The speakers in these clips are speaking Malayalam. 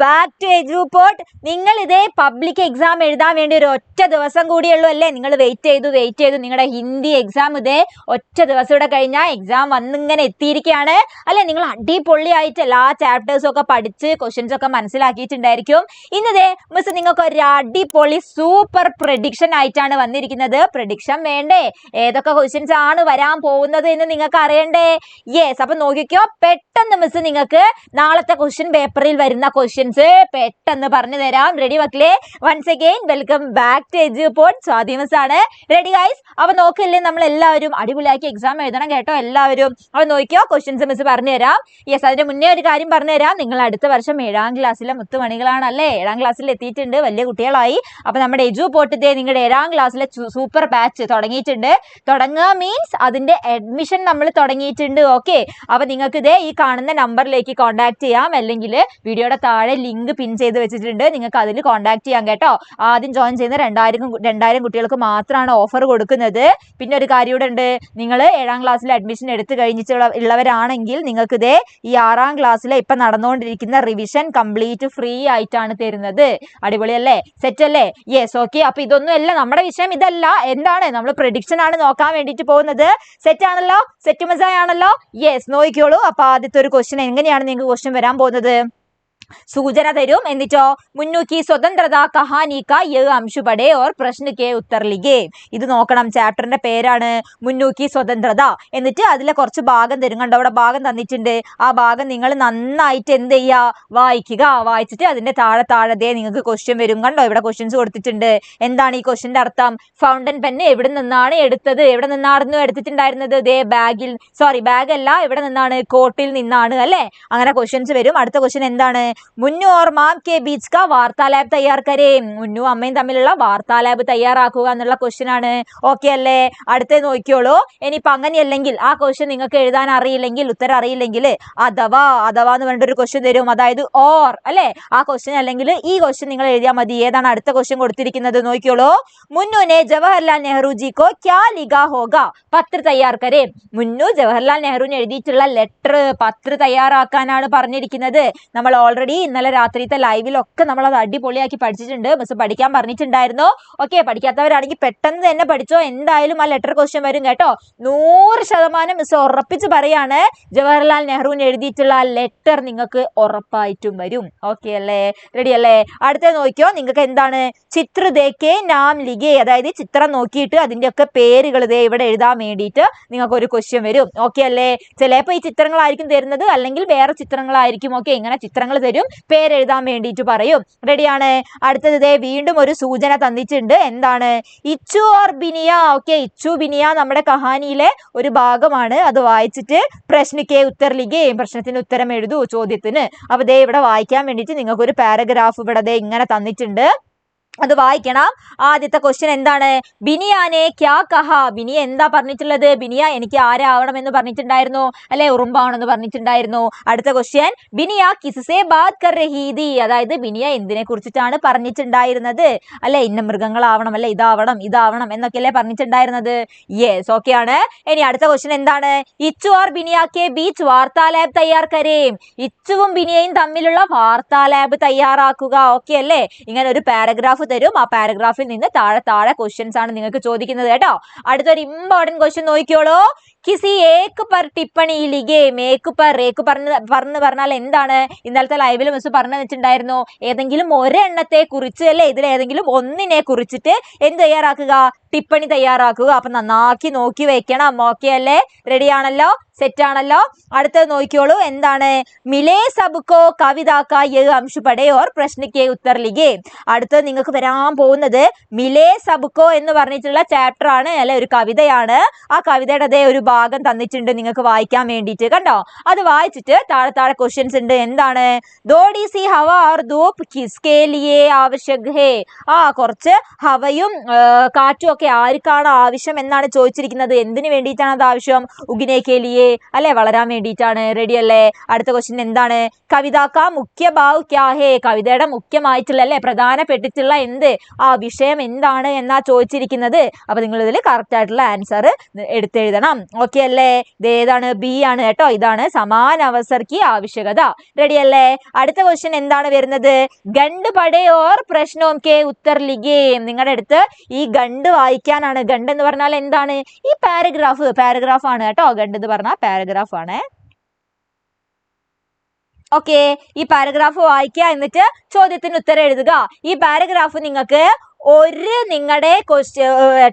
Back to Eduport. നിങ്ങൾ ഇതേ പബ്ലിക് എക്സാം എഴുതാൻ വേണ്ടി ഒരു ഒറ്റ ദിവസം കൂടിയുള്ളൂ അല്ലേ? നിങ്ങൾ വെയിറ്റ് ചെയ്തു നിങ്ങളുടെ ഹിന്ദി എക്സാം ഇതേ ഒറ്റ ദിവസം കൂടെ കഴിഞ്ഞാൽ എക്സാം വന്നിങ്ങനെ എത്തിയിരിക്കുകയാണ് അല്ലെ? നിങ്ങൾ അടിപൊളിയായിട്ട് എല്ലാ ചാപ്റ്റേഴ്സും ഒക്കെ പഠിച്ച് ക്വസ്റ്റ്യൻസ് ഒക്കെ മനസ്സിലാക്കിയിട്ടുണ്ടായിരിക്കും. ഇന്നതേ മിസ് നിങ്ങൾക്ക് ഒരു അടിപൊളി സൂപ്പർ പ്രഡിക്ഷൻ ആയിട്ടാണ് വന്നിരിക്കുന്നത്. പ്രഡിക്ഷൻ വേണ്ടേ? ഏതൊക്കെ ക്വസ്റ്റ്യൻസ് ആണ് വരാൻ പോകുന്നത് എന്ന് നിങ്ങൾക്ക് അറിയണ്ടേ? യെസ്, അപ്പൊ നോക്കിക്കോ, പെട്ടെന്ന് മിസ് നിങ്ങൾക്ക് നാളത്തെ ക്വസ്റ്റ്യൻ പേപ്പറിൽ വരുന്ന ക്വസ്റ്റ്യൻസ് പെട്ടെന്ന് പറഞ്ഞു തരാം. റെഡി മക്കളെ? Once again welcome back to Eduport. Swathi miss ആണ്. Ready guys? അപ്പൊ നോക്കില്ലേ, നമ്മൾ എല്ലാവരും അടിപൊളിയാക്കി എക്സാം എഴുതണം കേട്ടോ എല്ലാവരും. അപ്പൊ നോക്കിയോ, ക്വസ്റ്റ്യൻസ് മിസ് പറഞ്ഞു തരാം. യെസ്, അതിന്റെ മുന്നേ ഒരു കാര്യം പറഞ്ഞു തരാം. നിങ്ങൾ അടുത്ത വർഷം 7ാം ക്ലാസ്സിലെ മുത്തുമണികളാണല്ലേ? 7ാം ക്ലാസ്സിൽ എത്തിയിട്ടുണ്ട്, വലിയ കുട്ടികളായി. അപ്പൊ നമ്മുടെ എജുപോർട്ടിന്റെ നിങ്ങളുടെ 7ാം ക്ലാസ്സിലെ സൂപ്പർ ബാച്ച് തുടങ്ങിയിട്ടുണ്ട്. തുടങ്ങുക മീൻസ് അതിന്റെ അഡ്മിഷൻ നമ്മൾ തുടങ്ങിയിട്ടുണ്ട്. ഓക്കെ, അപ്പൊ നിങ്ങൾക്ക് ഇതേ ഈ കാണുന്ന നമ്പറിലേക്ക് കോൺടാക്ട് ചെയ്യാം, അല്ലെങ്കിൽ വീഡിയോയുടെ താഴെ ലിങ്ക് പിൻ ചെയ്ത് വെച്ചിട്ടുണ്ട്, നിങ്ങൾക്ക് അതിൽ കോൺടാക്ട് ചെയ്യാം കേട്ടോ. ആദ്യം ജോയിൻ ചെയ്യുന്ന 2000 കുട്ടികൾക്ക് മാത്രമാണ് ഓഫർ കൊടുക്കുന്നത്. പിന്നെ ഒരു കാര്യം ഇവിടെ ഉണ്ട്, നിങ്ങൾ 7ാം ക്ലാസ്സിൽ അഡ്മിഷൻ എടുത്തു കഴിഞ്ഞിട്ടുള്ളവരാണെങ്കിൽ നിങ്ങൾക്ക് ഇതേ ഈ 6ാം ക്ലാസ്സിൽ ഇപ്പൊ നടന്നുകൊണ്ടിരിക്കുന്ന റിവിഷൻ കംപ്ലീറ്റ് ഫ്രീ ആയിട്ടാണ് തരുന്നത്. അടിപൊളിയല്ലേ? സെറ്റ് അല്ലേ? Yes, okay. അപ്പൊ ഇതൊന്നും അല്ല നമ്മുടെ വിഷയം, ഇതല്ല. എന്താണ് നമ്മൾ പ്രഡിക്ഷൻ ആണ് നോക്കാൻ വേണ്ടിട്ട് പോകുന്നത്. സെറ്റ് ആണല്ലോ? സെറ്റ് മസായ ആണല്ലോ? യെസ്, നോക്കിക്കോളൂ. അപ്പൊ ആദ്യത്തെ ഒരു ക്വസ്റ്റ്യൻ എങ്ങനെയാണ് നിങ്ങൾക്ക് ക്വസ്റ്റ്യൻ വരാൻ പോകുന്നത്? सूचना തരും. എന്നിട്ടോ മുന്നു की स्वतंत्रता कहानी का ये अंश पढ़े और प्रश्न के उत्तर लिखे. ഇത് നോക്കണം, ചാപ്റ്ററിന്റെ പേരാണ് മുന്നു की स्वतंत्रता. എന്നിട്ട് അതിലെ കുറച്ച് ഭാഗം തരും. കണ്ടോ, അവിടെ ഭാഗം തന്നിട്ടുണ്ട്. ആ ഭാഗം നിങ്ങൾ നന്നായിട്ട് എന്ത് ചെയ്യുക, വായിക്കുക. വായിച്ചിട്ട് അതിന്റെ താഴെ നിങ്ങൾക്ക് ക്വസ്റ്റ്യൻ വരും. കണ്ടോ, ഇവിടെ ക്വസ്റ്റ്യൻസ് കൊടുത്തിട്ടുണ്ട്. എന്താണ് ഈ ക്വസ്റ്റ്യന്റെ അർത്ഥം? ഫൗണ്ടൻ പെൻ എവിടെ നിന്നാണ് എടുത്തത്? എവിടെ നിന്നായിരുന്നു എടുത്തിട്ടുണ്ടായിരുന്നത്? ദേ ബാഗിൽ, സോറി ബാഗ് അല്ല, എവിടെ നിന്നാണ്? കോട്ടിൽ നിന്നാണ് അല്ലെ? അങ്ങനെ ക്വസ്റ്റ്യൻസ് വരും. അടുത്ത ക്വസ്റ്റ്യൻ എന്താണ്? മുന്നു और മാം के बीच का വാർത്താലാപ് തയ്യാർ കരേ. മുന്നു അമ്മയും തമ്മിലുള്ള വാർത്താലാപ് തയ്യാറാക്കുക എന്നുള്ള ക്വസ്റ്റ്യൻ ആണ്. ഓക്കെ അല്ലേ? അടുത്ത നോക്കിയോളൂ. ഇനിയിപ്പോ അങ്ങനെയല്ലെങ്കിൽ ആ ക്വസ്റ്റ്യൻ നിങ്ങൾക്ക് എഴുതാൻ അറിയില്ലെങ്കിൽ, ഉത്തരം അറിയില്ലെങ്കിൽ അഥവാ എന്ന് പറഞ്ഞിട്ട് ഒരു ക്വസ്റ്റ്യൻ തരും. അതായത് ഓർ അല്ലെ? ആ ക്വസ്റ്റ്യൻ അല്ലെങ്കിൽ ഈ ക്വസ്റ്റ്യൻ നിങ്ങൾ എഴുതിയാൽ മതി. ഏതാണ് അടുത്ത ക്വസ്റ്റ്യൻ കൊടുത്തിരിക്കുന്നത്? നോക്കിയോളൂ. മുന്നുനെ ജവഹർലാൽ നെഹ്റു ജി കോ ക്യാ ലിഖാ ഹോഗാ പത്ര തയ്യാർ കരേ. മുന്നു ജവഹർലാൽ നെഹ്റുവിന് എഴുതിയിട്ടുള്ള ലെറ്റർ, പത്ര തയ്യാറാക്കാനാണ് പറഞ്ഞിരിക്കുന്നത്. നമ്മൾ ഓൾറെഡി ഇന്നലെ രാത്രിത്തെ ലൈവിലൊക്കെ നമ്മൾ അത് അടിപൊളിയാക്കി പഠിച്ചിട്ടുണ്ട്. മിസ് പഠിക്കാൻ പറഞ്ഞിട്ടുണ്ടായിരുന്നു. ഓക്കെ, പഠിക്കാത്തവരാണെങ്കിൽ പെട്ടെന്ന് തന്നെ പഠിച്ചോ. എന്തായാലും ആ ലെറ്റർ ക്വസ്റ്റ്യൻ വരും കേട്ടോ. 100% മിസ് ഉറപ്പിച്ച് പറയാണ്, ജവഹർലാൽ നെഹ്റുവിന് എഴുതിയിട്ടുള്ള ആ ലെറ്റർ നിങ്ങൾക്ക് ഉറപ്പായിട്ടും വരും. ഓക്കെ അല്ലേ? റെഡി അല്ലേ? അടുത്ത നോക്കിയോ, നിങ്ങൾക്ക് എന്താണ്? ചിത്ര ദേക്കേ നാം ലിഖേ. അതായത് ചിത്രം നോക്കിയിട്ട് അതിന്റെ ഒക്കെ പേരുകൾ ഇതേ ഇവിടെ എഴുതാൻ വേണ്ടിയിട്ട് നിങ്ങൾക്ക് ഒരു ക്വസ്റ്റ്യൻ വരും. ഓക്കെ അല്ലേ? ചിലപ്പോൾ ഈ ചിത്രങ്ങളായിരിക്കും തരുന്നത്, അല്ലെങ്കിൽ വേറെ ചിത്രങ്ങളായിരിക്കും. ഓക്കെ, ഇങ്ങനെ ചിത്രങ്ങൾ തരും, പേരെഴുതാൻ വേണ്ടിയിട്ട് പറയും. റെഡിയാണ്? അടുത്തത് വീണ്ടും ഒരു സൂചന തന്നിട്ടുണ്ട്. എന്താണ്? ഇച്ചു ഓർ ബിനിയ. ഓക്കെ, ഇച്ചു ബിനിയ നമ്മുടെ കഹാനിയിലെ ഒരു ഭാഗമാണ്. അത് വായിച്ചിട്ട് പ്രശ്നക്കെ ഉത്തർ ലിഖേ, പ്രശ്നത്തിന് ഉത്തരം എഴുതൂ ചോദ്യത്തിന്. അപ്പൊ ദേ ഇവിടെ വായിക്കാൻ വേണ്ടിയിട്ട് നിങ്ങൾക്ക് ഒരു പാരഗ്രാഫ് ഇവിടെ ഇങ്ങനെ തന്നിട്ടുണ്ട്, അത് വായിക്കണം. ആദ്യത്തെ ക്വസ്റ്റ്യൻ എന്താണ്? ബിനിയാനെ ക്യാ കഹാ. ബിനിയ എന്താ പറഞ്ഞിട്ടുള്ളത്? ബിനിയ എനിക്ക് ആരാവണമെന്ന് പറഞ്ഞിട്ടുണ്ടായിരുന്നു അല്ലെ? ഉറുമ്പാണെന്ന് പറഞ്ഞിട്ടുണ്ടായിരുന്നു. അടുത്ത ക്വസ്റ്റ്യൻ, ബിനിയ കിസ്സേ ബാത് കർ രഹി ഥി. അതായത് ബിനിയ എന്തിനെ കുറിച്ചിട്ടാണ് പറഞ്ഞിട്ടുണ്ടായിരുന്നത് അല്ലെ? ഇന്ന മൃഗങ്ങളാവണം അല്ലെ, ഇതാവണം എന്നൊക്കെയല്ലേ പറഞ്ഞിട്ടുണ്ടായിരുന്നത്. യെസ്, ഓക്കെ ആണ്. ഇനി അടുത്ത ക്വസ്റ്റ്യൻ എന്താണ്? ഇച്ചു ഓർ ബിനിയ കെ ബീച്ച് വാർത്താലാപ് തയ്യാർ കരേ. ഇച്ചുവും ബിനിയയും തമ്മിലുള്ള വാർത്താലാപ് തയ്യാറാക്കുക. ഓക്കെ അല്ലേ? ഇങ്ങനെ ഒരു പാരഗ്രാഫ് തരും. ആ പാരഗ്രാഫിൽ നിന്ന് താഴെ ക്വസ്റ്റ്യൻസ് ആണ് നിങ്ങൾക്ക് ചോദിക്കുന്നത് കേട്ടോ. അടുത്തൊരു ഇമ്പോർട്ടന്റ് ക്വസ്റ്റ്യൻ നോക്കിയോളൂ. കിസി ഏക്ക് പർ ടിപ്പണി ലിഖേ. ഏക്ക് പറഞ്ഞാൽ എന്താണ്? ഇന്നലത്തെ ലൈവിൽ മിസ് പറഞ്ഞു വെച്ചിട്ടുണ്ടായിരുന്നു, ഏതെങ്കിലും ഒരെണ്ണത്തെ കുറിച്ച് അല്ലെ, ഇതിൽ ഏതെങ്കിലും ഒന്നിനെ കുറിച്ചിട്ട് എന്ത് തയ്യാറാക്കുക? ടിപ്പണി തയ്യാറാക്കുക. അപ്പൊ നന്നാക്കി നോക്കി വെക്കണം. ഓക്കെ അല്ലേ? റെഡി ആണല്ലോ? സെറ്റ് ആണല്ലോ? അടുത്തത് നോക്കിയോളൂ. എന്താണ്? മിലേ സബ്കോ കവിതാക്ക യേ അംശ് പഠേ ഓർ പ്രശ്നക്കെ ഉത്തർ ലിഖേ. അടുത്തത് നിങ്ങൾക്ക് വരാൻ പോകുന്നത് മിലേ സബ്കോ എന്ന് പറഞ്ഞിട്ടുള്ള ചാപ്റ്റർ ആണ് അല്ലെ, ഒരു കവിതയാണ്. ആ കവിതയുടെ അതേ ഒരു ഭാഗം തന്നിട്ടുണ്ട് നിങ്ങൾക്ക് വായിക്കാൻ വേണ്ടിയിട്ട്. കണ്ടോ? അത് വായിച്ചിട്ട് താഴെ ക്വസ്റ്റ്യൻസ് ഉണ്ട്. എന്താണ്? ദോഡി സി ഹവ ഓർ ധൂപ് കിസ്കേ ലിയേ ആവശ്യക് ഹേ. കുറച്ച് ഹവയും കാറ്റും ഒക്കെ ആർക്കാണ് ആവശ്യം എന്നാണ് ചോദിച്ചിരിക്കുന്നത്. എന്തിനു വേണ്ടിയിട്ടാണ് അത് ആവശ്യം? ഉഗിനെ കെ ലിയേ അല്ലെ, വളരാൻ വേണ്ടിയിട്ടാണ്. റെഡി അല്ലേ? അടുത്ത ക്വസ്റ്റ്യൻ എന്താണ്? കവിതാക്ക മുഖ്യ ഭാവ് ക്യാ ഹേ. കവിതയുടെ മുഖ്യമായിട്ടുള്ള അല്ലെ, പ്രധാനപ്പെട്ടിട്ടുള്ള എന്ത് ആ വിഷയം എന്താണ് എന്നാ ചോദിച്ചിരിക്കുന്നത്. അപ്പൊ നിങ്ങൾ ഇതിൽ കറക്റ്റ് ആയിട്ടുള്ള ആൻസർ എടുത്തെഴുതണം. ഓക്കെ അല്ലേ? ഇത് ഏതാണ്? ബി ആണ് കേട്ടോ. ഇതാണ് സമാന അവസർ की ആവശ്യകത. റെഡി അല്ലേ? അടുത്ത ക്വസ്റ്റ്യൻ എന്താണ് വരുന്നത്? ഗണ്ട് പഠേ ഓർ പ്രശ്നോം കെ ഉത്തർ ലിഖേ. നിങ്ങളുടെ അടുത്ത് ഈ ഗണ്ട് വായിക്കാനാണ്. ഗണ്ട് എന്ന് പറഞ്ഞാൽ എന്താണ്? ഈ പാരഗ്രാഫ് ആണ് കേട്ടോ. ഗണ്ട് എന്ന് പറഞ്ഞാൽ പാരഗ്രാഫ് ആണ്. ഓക്കെ, ഈ പാരഗ്രാഫ് വായിക്കുക, എന്നിട്ട് ചോദ്യത്തിന് ഉത്തരം എഴുതുക. ഈ പാരഗ്രാഫ് നിങ്ങൾക്ക് നിങ്ങളുടെ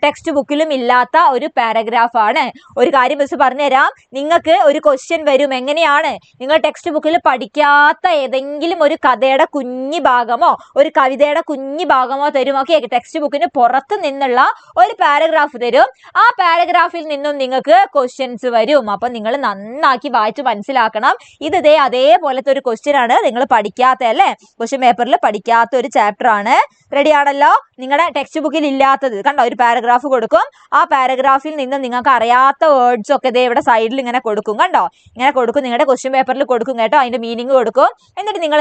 ടെക്സ്റ്റ് ബുക്കിലും ഇല്ലാത്ത ഒരു പാരഗ്രാഫ് ആണ്. ഒരു കാര്യം മിസ് പറഞ്ഞുതരാം. നിങ്ങൾക്ക് ഒരു ക്വസ്റ്റ്യൻ വരും. എങ്ങനെയാണ്? നിങ്ങൾ ടെക്സ്റ്റ് ബുക്കിൽ പഠിക്കാത്ത ഏതെങ്കിലും ഒരു കഥയുടെ കുഞ്ഞു ഭാഗമോ ഒരു കവിതയുടെ കുഞ്ഞു ഭാഗമോ തരും. ഓക്കെ, ടെക്സ്റ്റ് ബുക്കിന് പുറത്ത് നിന്നുള്ള ഒരു പാരഗ്രാഫ് തരും. ആ പാരഗ്രാഫിൽ നിന്നും നിങ്ങൾക്ക് ക്വസ്റ്റ്യൻസ് വരും. അപ്പൊ നിങ്ങൾ നന്നാക്കി വായിച്ച് മനസ്സിലാക്കണം. ഇത് അതേപോലത്തെ ഒരു ക്വസ്റ്റ്യൻ ആണ്. നിങ്ങൾ പഠിക്കാത്ത അല്ലേ, ക്വസ്റ്റ്യൻ പേപ്പറിൽ പഠിക്കാത്ത ഒരു ചാപ്റ്റർ ആണ്. റെഡി ആണല്ലോ? നിങ്ങളുടെ ടെക്സ്റ്റ് ബുക്കിൽ ഇല്ലാത്തത് കണ്ടോ, ഒരു പാരഗ്രാഫ് കൊടുക്കും. ആ പാരഗ്രാഫിൽ നിന്ന് നിങ്ങൾക്ക് അറിയാത്ത വേർഡ്സ് ഒക്കെ ഇവിടെ സൈഡിൽ ഇങ്ങനെ കൊടുക്കും. കണ്ടോ, ഇങ്ങനെ കൊടുക്കും. നിങ്ങളുടെ ക്വസ്റ്റ്യൻ പേപ്പറിൽ കൊടുക്കും കേട്ടോ. അതിന്റെ മീനിങ് കൊടുക്കും. എന്നിട്ട് നിങ്ങൾ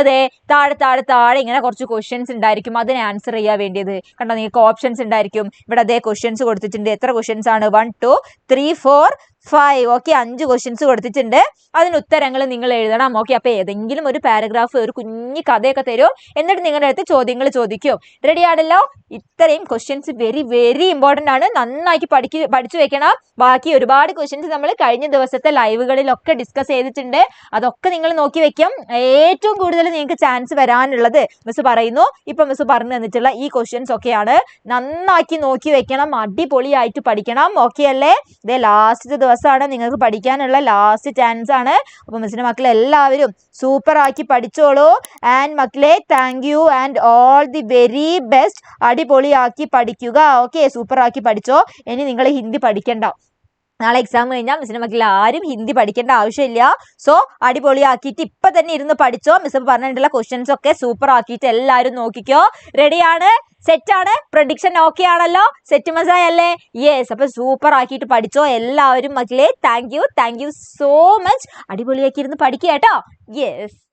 താഴെ ഇങ്ങനെ കുറച്ച് ക്വസ്റ്റ്യൻസ് ഉണ്ടായിരിക്കും. അതിനെ ആൻസർ ചെയ്യാൻ വേണ്ടിയത് കണ്ടോ. നിങ്ങൾക്ക് ഓപ്ഷൻസ് ഉണ്ടായിരിക്കും. ഇവിടെ ക്വസ്റ്റ്യൻസ് കൊടുത്തിട്ടുണ്ട്. എത്ര ക്വസ്റ്റ്യൻസ് ആണ്? 1 2 3 4 5. ഓക്കെ, 5 ക്വസ്റ്റ്യൻസ് കൊടുത്തിട്ടുണ്ട്. അതിന് ഉത്തരങ്ങൾ നിങ്ങൾ എഴുതണം. ഓക്കെ, അപ്പൊ ഏതെങ്കിലും ഒരു പാരഗ്രാഫ്, ഒരു കുഞ്ഞു കഥയൊക്കെ തരും. എന്നിട്ട് നിങ്ങളുടെ അടുത്ത് ചോദ്യങ്ങൾ ചോദിക്കും. റെഡി ആണല്ലോ? ഇത്രയും ക്വസ്റ്റ്യൻസ് വെരി വെരി ഇമ്പോർട്ടന്റ് ആണ്. നന്നാക്കി പഠിച്ചു വെക്കണം. ബാക്കി ഒരുപാട് ക്വസ്റ്റ്യൻസ് നമ്മൾ കഴിഞ്ഞ ദിവസത്തെ ലൈവുകളിലൊക്കെ ഡിസ്കസ് ചെയ്തിട്ടുണ്ട്. അതൊക്കെ നിങ്ങൾ നോക്കി വെക്കും. ഏറ്റവും കൂടുതൽ നിങ്ങൾക്ക് ചാൻസ് വരാനുള്ളത് മിസ് പറയുന്നു. ഇപ്പൊ മിസ് പറഞ്ഞു തന്നിട്ടുള്ള ഈ ക്വസ്റ്റ്യൻസ് ഒക്കെയാണ്. നന്നാക്കി നോക്കി വെക്കണം. അടിപൊളിയായിട്ട് പഠിക്കണം. ഓക്കെ അല്ലേ? ഇതേ ലാസ്റ്റ് ദിവസമാണ് നിങ്ങൾക്ക് പഠിക്കാനുള്ള ലാസ്റ്റ് ചാൻസ് ആണ്. അപ്പൊ മിസ്സിന്റെ മക്കളെ എല്ലാവരും സൂപ്പർ ആക്കി പഠിച്ചോളൂ. ആൻഡ് മക്കളെ, thank you and all the very best. അടിപൊളിയാക്കി പഠിക്കുക. ഓക്കെ, സൂപ്പർ ആക്കി പഠിച്ചോ. ഇനി നിങ്ങൾ ഹിന്ദി പഠിക്കണ്ട. നാളെ എക്സാം കഴിഞ്ഞാൽ മിസ്സിന്റെ മക്കളിൽ ആരും ഹിന്ദി പഠിക്കേണ്ട ആവശ്യമില്ല. സോ അടിപൊളിയാക്കിയിട്ട് ഇപ്പൊ തന്നെ ഇരുന്ന് പഠിച്ചോ. മിസ് പറഞ്ഞിട്ടുള്ള ക്വസ്റ്റ്യൻസ് ഒക്കെ സൂപ്പർ ആക്കിയിട്ട് എല്ലാവരും നോക്കിക്കോ. റെഡിയാണ്? സെറ്റാണ്? പ്രഡിക്ഷൻ ഓക്കെ ആണല്ലോ? സെറ്റ് മസായ അല്ലേ? യെസ്. അപ്പൊ സൂപ്പർ ആക്കിയിട്ട് പഠിച്ചോ എല്ലാവരും മക്കളെ. Thank you so much. അടിപൊളിയാക്കി ഇരുന്ന് പഠിക്കുക കേട്ടോ. യെസ്.